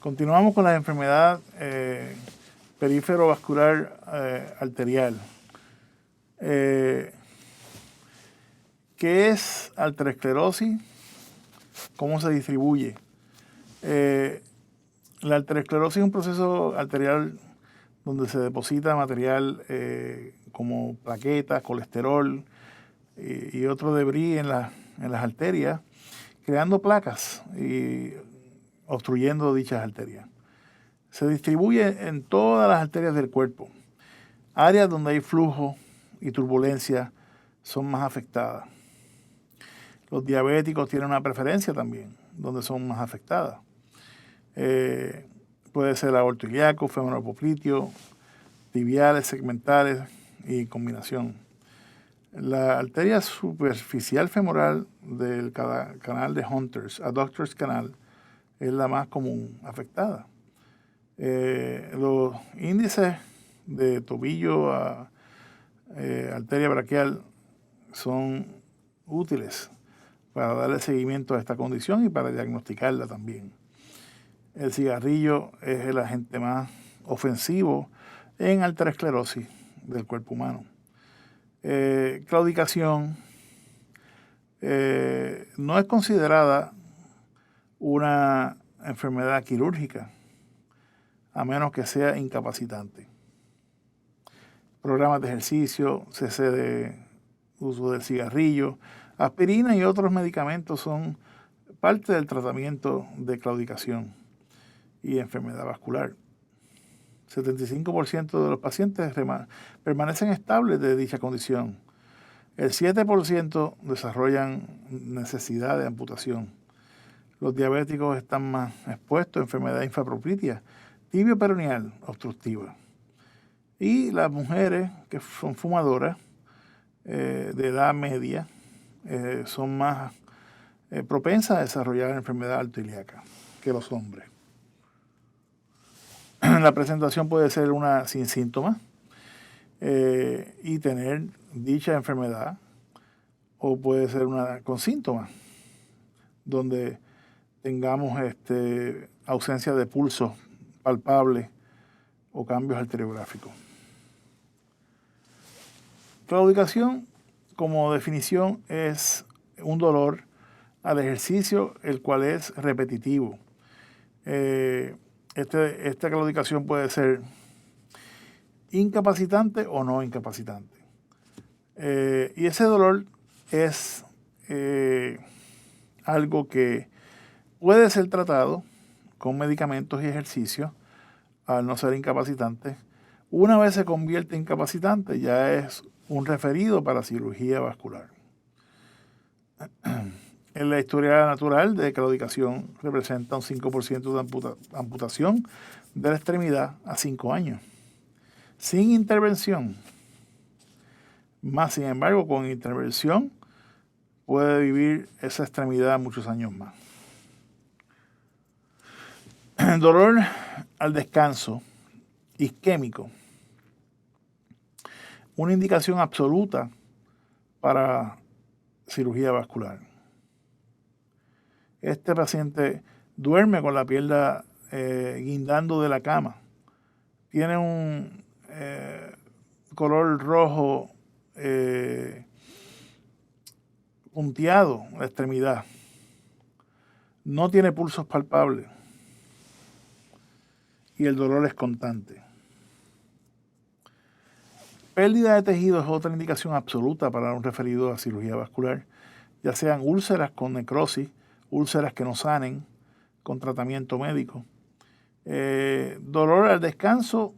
Continuamos con la enfermedad periferovascular arterial. ¿Qué es arteriosclerosis? ¿Cómo se distribuye? La arteriosclerosis es un proceso arterial donde se deposita material como plaquetas, colesterol y otro debris en las arterias, creando placas y obstruyendo dichas arterias. Se distribuye en todas las arterias del cuerpo. Áreas donde hay flujo y turbulencia son más afectadas. Los diabéticos tienen una preferencia también, donde son más afectadas. Puede ser aorto ilíaco, fémur popliteo, tibiales, segmentales y combinación. La arteria superficial femoral del canal de Hunter's, adductors canal, es la más común afectada. Los índices de tobillo a arteria braquial son útiles para darle seguimiento a esta condición y para diagnosticarla también. El cigarrillo es el agente más ofensivo en arteriosclerosis del cuerpo humano. Claudicación no es considerada una enfermedad quirúrgica, a menos que sea incapacitante. Programas de ejercicio, cese de uso del cigarrillo, aspirina y otros medicamentos son parte del tratamiento de claudicación y enfermedad vascular. 75% de los pacientes permanecen estables de dicha condición. El 7% desarrollan necesidad de amputación. Los diabéticos están más expuestos a enfermedad infarctoplitia, tibio peroneal obstructiva. Y las mujeres que son fumadoras de edad media son más propensas a desarrollar enfermedad aortoilíaca que los hombres. La presentación puede ser una sin síntomas y tener dicha enfermedad, o puede ser una con síntomas, donde tengamos ausencia de pulso palpable o cambios arteriográficos. Claudicación, como definición, es un dolor al ejercicio, el cual es repetitivo. Esta claudicación puede ser incapacitante o no incapacitante. Y ese dolor es algo que puede ser tratado con medicamentos y ejercicios al no ser incapacitante. Una vez se convierte en incapacitante, ya es un referido para cirugía vascular. En la historia natural de claudicación representa un 5% de amputación de la extremidad a 5 años. Sin intervención. Más sin embargo, con intervención puede vivir esa extremidad muchos años más. Dolor al descanso isquémico. Una indicación absoluta para cirugía vascular. Este paciente duerme con la pierna guindando de la cama. Tiene un color rojo punteado en la extremidad. No tiene pulsos palpables. Y el dolor es constante. Pérdida de tejido es otra indicación absoluta para un referido a cirugía vascular, ya sean úlceras con necrosis, úlceras que no sanen, con tratamiento médico, dolor al descanso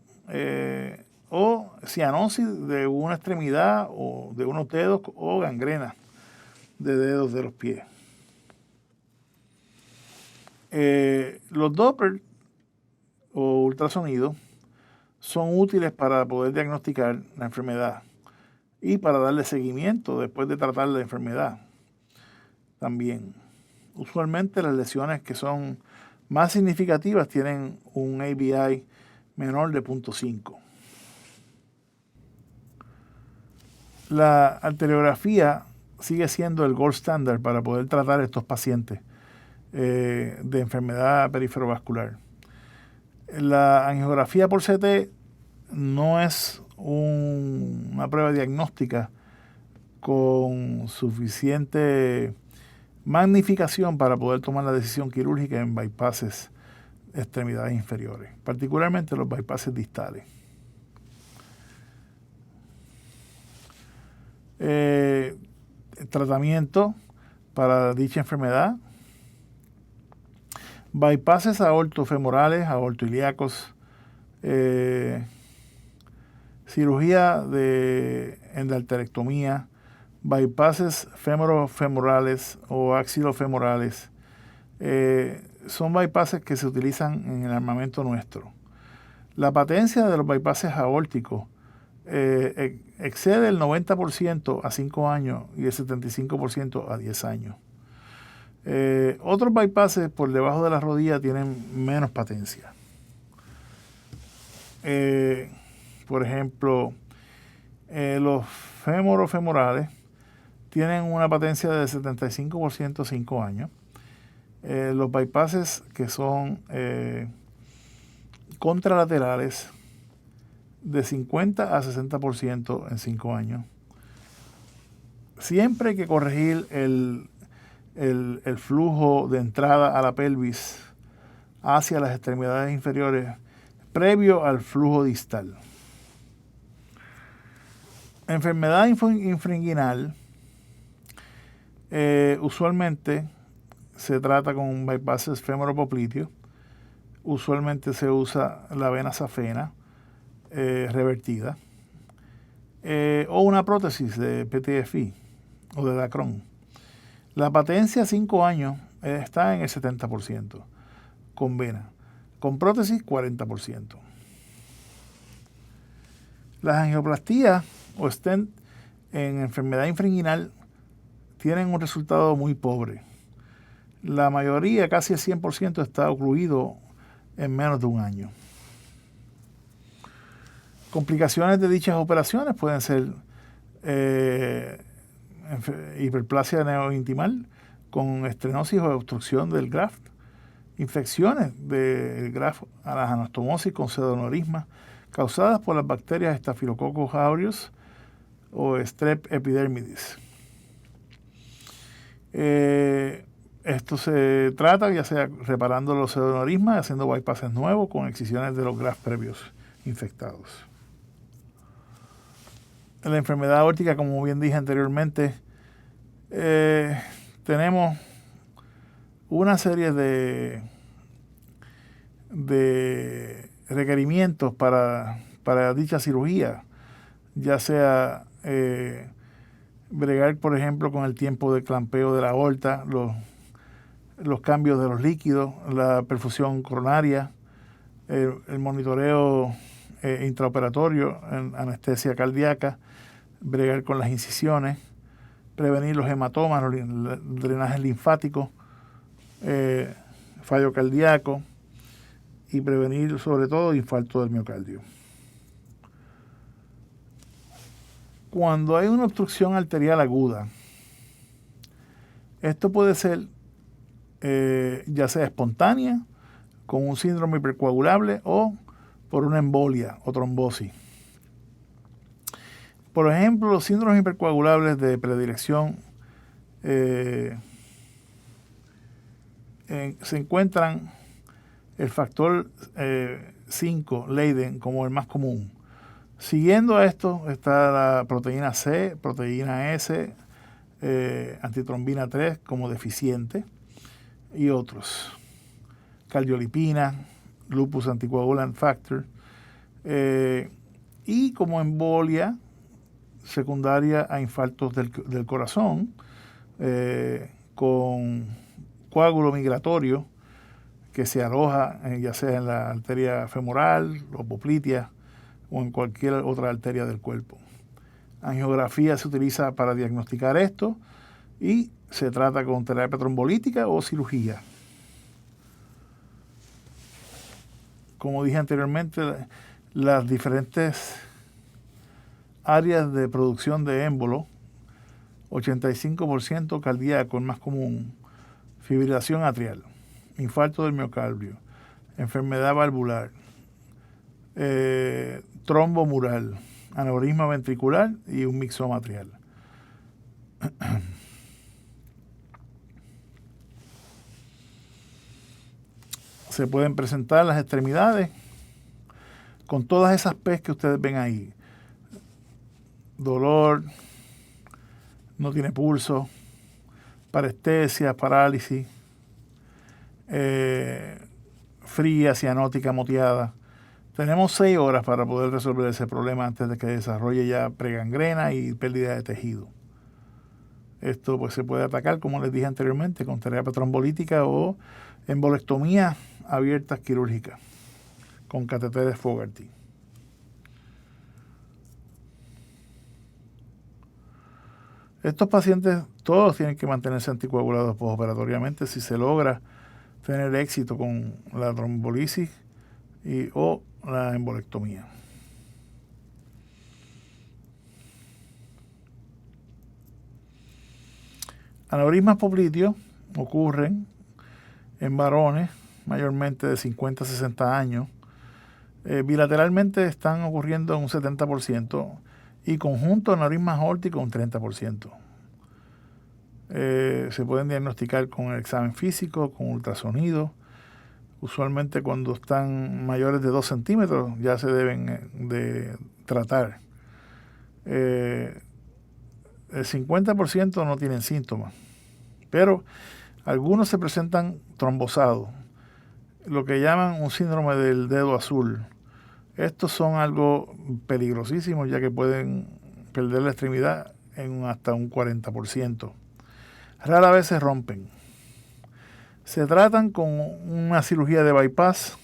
o cianosis de una extremidad o de unos dedos o gangrena de dedos de los pies. Los Doppler o ultrasonidos son útiles para poder diagnosticar la enfermedad y para darle seguimiento después de tratar la enfermedad también. Usualmente las lesiones que son más significativas tienen un ABI menor de 0.5. La arteriografía sigue siendo el gold standard para poder tratar estos pacientes de enfermedad periferovascular. La angiografía por CT no es una prueba diagnóstica con suficiente magnificación para poder tomar la decisión quirúrgica en bypasses de extremidades inferiores, particularmente los bypasses distales. Tratamiento para dicha enfermedad: bypasses aortofemorales, aortoilíacos, cirugía de endarterectomía, bypasses femorofemorales o axilofemorales. Son bypasses que se utilizan en el armamento nuestro. La patencia de los bypasses aórticos excede el 90% a 5 años y el 75% a 10 años. Otros bypasses por debajo de la rodilla tienen menos patencia. Por ejemplo, los femorofemorales tienen una patencia de 75% a 5 años. Los bypasses que son contralaterales, de 50 a 60% en 5 años. Siempre hay que corregir el flujo de entrada a la pelvis hacia las extremidades inferiores previo al flujo distal. Enfermedad infringuinal usualmente se trata con bypasses femoropopliteo. Usualmente se usa la vena safena revertida o una prótesis de PTFI o de Dacron. La patencia a 5 años está en el 70%, con vena. Con prótesis, 40%. Las angioplastías o stent en enfermedad infringuinal tienen un resultado muy pobre. La mayoría, casi el 100%, está ocluido en menos de un año. Complicaciones de dichas operaciones pueden ser hiperplasia neointimal con estenosis o obstrucción del graft, infecciones del graft a la anastomosis con pseudoaneurysma causadas por las bacterias Staphylococcus aureus o Strep epidermidis. Esto se trata ya sea reparando los pseudoaneurismas y haciendo bypasses nuevos con excisiones de los grafts previos infectados. En la enfermedad aórtica, como bien dije anteriormente, tenemos una serie de requerimientos para dicha cirugía, ya sea bregar, por ejemplo, con el tiempo de clampeo de la aorta, los cambios de los líquidos, la perfusión coronaria, el monitoreo intraoperatorio en anestesia cardíaca, bregar con las incisiones, prevenir los hematomas, el drenaje linfático, fallo cardíaco y prevenir sobre todo infarto del miocardio. Cuando hay una obstrucción arterial aguda, esto puede ser ya sea espontánea, con un síndrome hipercoagulable o por una embolia o trombosis. Por ejemplo, los síndromes hipercoagulables de predilección se encuentran el factor 5, Leiden, como el más común. Siguiendo a esto está la proteína C, proteína S, antitrombina 3 como deficiente y otros. Cardiolipina, lupus anticoagulant factor y como embolia secundaria a infartos del corazón con coágulo migratorio que se aloja ya sea en la arteria femoral o poplitea o en cualquier otra arteria del cuerpo. Angiografía se utiliza para diagnosticar esto y se trata con terapia trombolítica o cirugía. Como dije anteriormente, las diferentes áreas de producción de émbolo, 85% cardíaco, el más común, fibrilación atrial, infarto del miocardio, enfermedad valvular, trombo mural, aneurisma ventricular y un mixoma atrial. Se pueden presentar las extremidades con todas esas P's que ustedes ven ahí. Dolor, no tiene pulso, parestesia, parálisis, fría, cianótica, moteada. Tenemos 6 horas para poder resolver ese problema antes de que desarrolle ya pregangrena y pérdida de tejido. Esto pues se puede atacar, como les dije anteriormente, con terapia trombolítica o embolectomía abiertas quirúrgicas con catéteres Fogarty. Estos pacientes todos tienen que mantenerse anticoagulados postoperatoriamente si se logra tener éxito con la trombolisis o la embolectomía. Aneurismas popliteos ocurren en varones mayormente de 50 a 60 años. Bilateralmente están ocurriendo en un 70% y conjunto aneurismas aórticos un 30%. Se pueden diagnosticar con el examen físico, con ultrasonido. Usualmente cuando están mayores de 2 centímetros ya se deben de tratar. El 50% no tienen síntomas, pero algunos se presentan trombosados, lo que llaman un síndrome del dedo azul. Estos son algo peligrosísimos, ya que pueden perder la extremidad en hasta un 40%. Rara vez se rompen. Se tratan con una cirugía de bypass,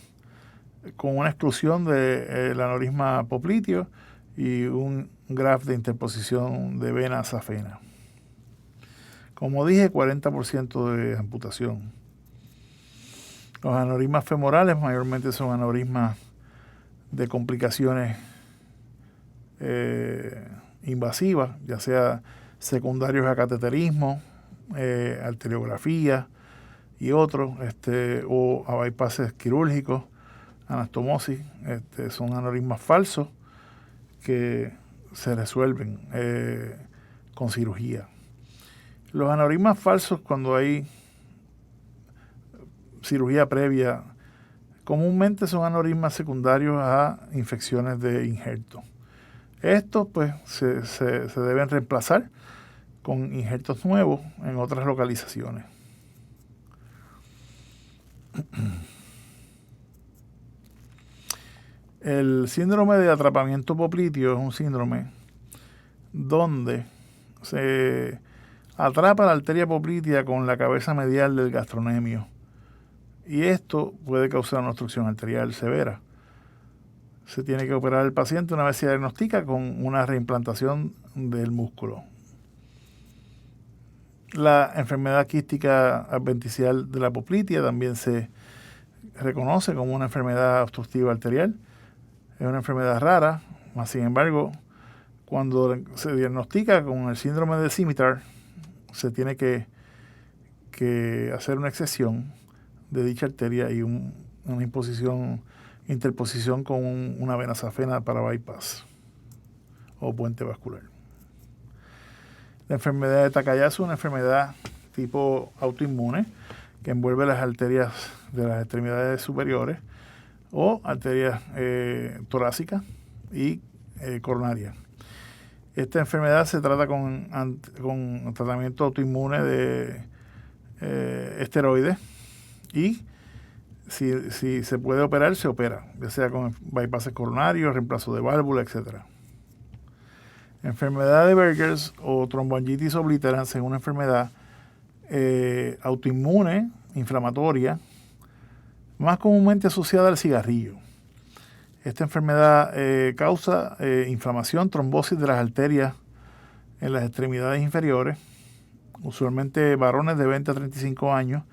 con una exclusión del aneurisma popliteo y un graft de interposición de vena safena. Como dije, 40% de amputación. Los aneurismas femorales mayormente son aneurismas de complicaciones invasivas, ya sea secundarios a cateterismo, arteriografía y otros, o a bypasses quirúrgicos, anastomosis. Son aneurismas falsos que se resuelven con cirugía. Los aneurismas falsos, cuando hay cirugía previa, comúnmente son aneurismas secundarios a infecciones de injerto. Estos pues se deben reemplazar con injertos nuevos en otras localizaciones. El síndrome de atrapamiento popliteo es un síndrome donde se atrapa la arteria poplitea con la cabeza medial del gastrocnemio y esto puede causar una obstrucción arterial severa. Se tiene que operar al paciente una vez se diagnostica con una reimplantación del músculo. La enfermedad quística adventicial de la poplitea también se reconoce como una enfermedad obstructiva arterial. Es una enfermedad rara, mas sin embargo, cuando se diagnostica con el síndrome de Scimitar, se tiene que hacer una excesión de dicha arteria y una interposición con una vena safena para bypass o puente vascular. La enfermedad de Takayasu es una enfermedad tipo autoinmune que envuelve las arterias de las extremidades superiores o arterias torácicas y coronarias. Esta enfermedad se trata con tratamiento autoinmune de esteroides y si se puede operar, se opera, ya sea con bypasses coronarios, reemplazo de válvula, etc. Enfermedad de Berger's o tromboangiitis obliterans es una enfermedad autoinmune, inflamatoria, más comúnmente asociada al cigarrillo. Esta enfermedad causa inflamación, trombosis de las arterias en las extremidades inferiores, usualmente varones de 20 a 35 años.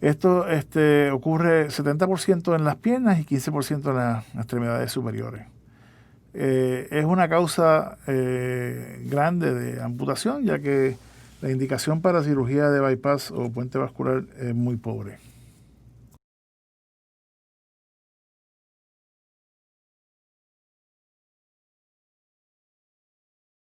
Esto ocurre 70% en las piernas y 15% en las extremidades superiores. Es una causa grande de amputación, ya que la indicación para cirugía de bypass o puente vascular es muy pobre.